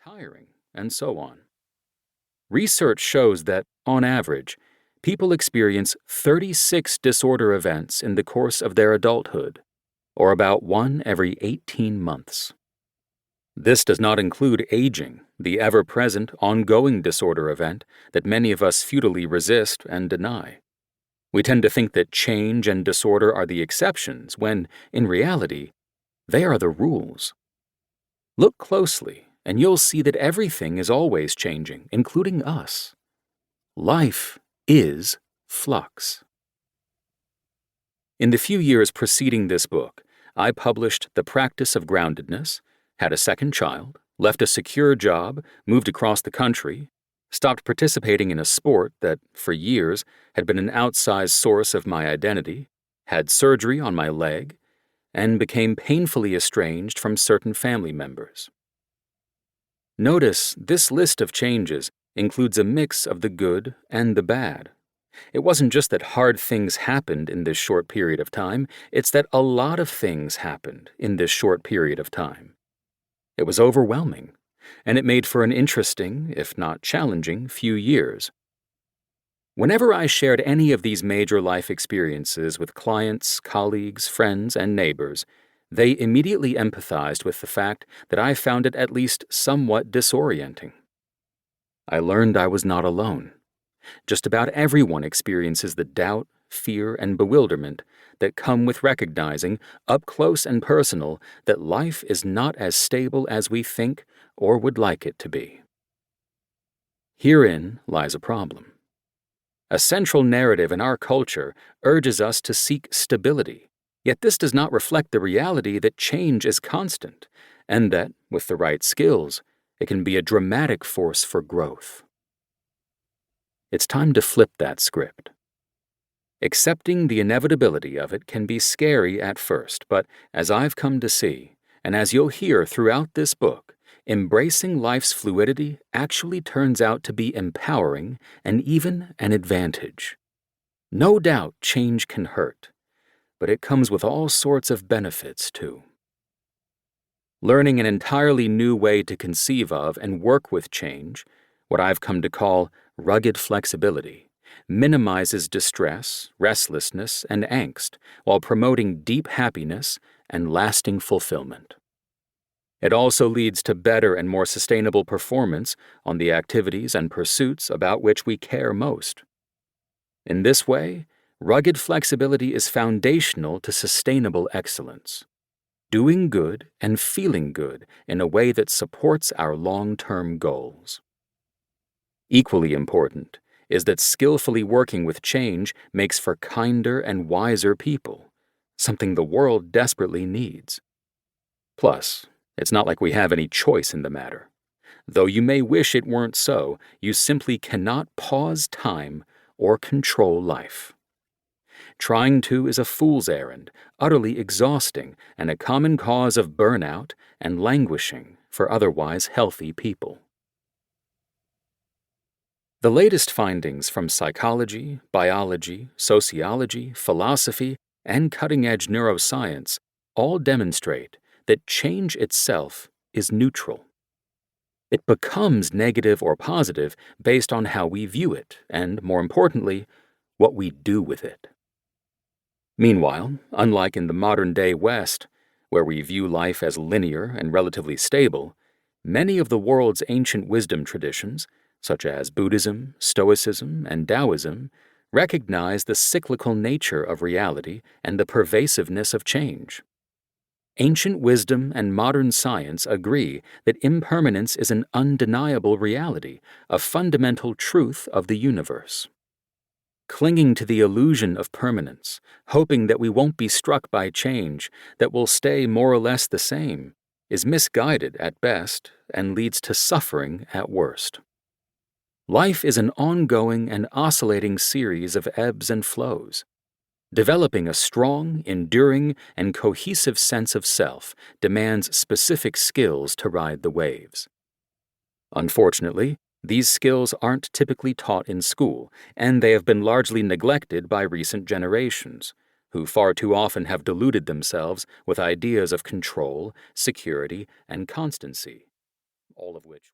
tiring, and so on. Research shows that, on average, people experience 36 disorder events in the course of their adulthood, or about one every 18 months. This does not include aging, the ever-present, ongoing disorder event that many of us futilely resist and deny. We tend to think that change and disorder are the exceptions, when, in reality, they are the rules. Look closely, and you'll see that everything is always changing, including us. Life is flux. In the few years preceding this book, I published The Practice of Groundedness, had a second child, left a secure job, moved across the country, stopped participating in a sport that, for years, had been an outsized source of my identity, had surgery on my leg, and became painfully estranged from certain family members. Notice this list of changes includes a mix of the good and the bad. It wasn't just that hard things happened in this short period of time, it's that a lot of things happened in this short period of time. It was overwhelming, and it made for an interesting, if not challenging, few years. Whenever I shared any of these major life experiences with clients, colleagues, friends, and neighbors, they immediately empathized with the fact that I found it at least somewhat disorienting. I learned I was not alone. Just about everyone experiences the doubt, fear, and bewilderment that come with recognizing, up close and personal, that life is not as stable as we think or would like it to be. Herein lies a problem. A central narrative in our culture urges us to seek stability, yet this does not reflect the reality that change is constant, and that, with the right skills, it can be a dramatic force for growth. It's time to flip that script. Accepting the inevitability of it can be scary at first, but as I've come to see, and as you'll hear throughout this book, embracing life's fluidity actually turns out to be empowering and even an advantage. No doubt change can hurt, but it comes with all sorts of benefits too. Learning an entirely new way to conceive of and work with change, what I've come to call rugged flexibility, minimizes distress, restlessness, and angst while promoting deep happiness and lasting fulfillment. It also leads to better and more sustainable performance on the activities and pursuits about which we care most. In this way, rugged flexibility is foundational to sustainable excellence, doing good and feeling good in a way that supports our long-term goals. Equally important is that skillfully working with change makes for kinder and wiser people, something the world desperately needs. Plus, it's not like we have any choice in the matter. Though you may wish it weren't so, you simply cannot pause time or control life. Trying to is a fool's errand, utterly exhausting, and a common cause of burnout and languishing for otherwise healthy people. The latest findings from psychology, biology, sociology, philosophy, and cutting-edge neuroscience all demonstrate that change itself is neutral. It becomes negative or positive based on how we view it and, more importantly, what we do with it. Meanwhile, unlike in the modern-day West, where we view life as linear and relatively stable, many of the world's ancient wisdom traditions, such as Buddhism, Stoicism, and Taoism, recognize the cyclical nature of reality and the pervasiveness of change. Ancient wisdom and modern science agree that impermanence is an undeniable reality, a fundamental truth of the universe. Clinging to the illusion of permanence, hoping that we won't be struck by change, that will stay more or less the same, is misguided at best and leads to suffering at worst. Life is an ongoing and oscillating series of ebbs and flows. Developing a strong, enduring, and cohesive sense of self demands specific skills to ride the waves. Unfortunately, these skills aren't typically taught in school, and they have been largely neglected by recent generations, who far too often have deluded themselves with ideas of control, security, and constancy, all of which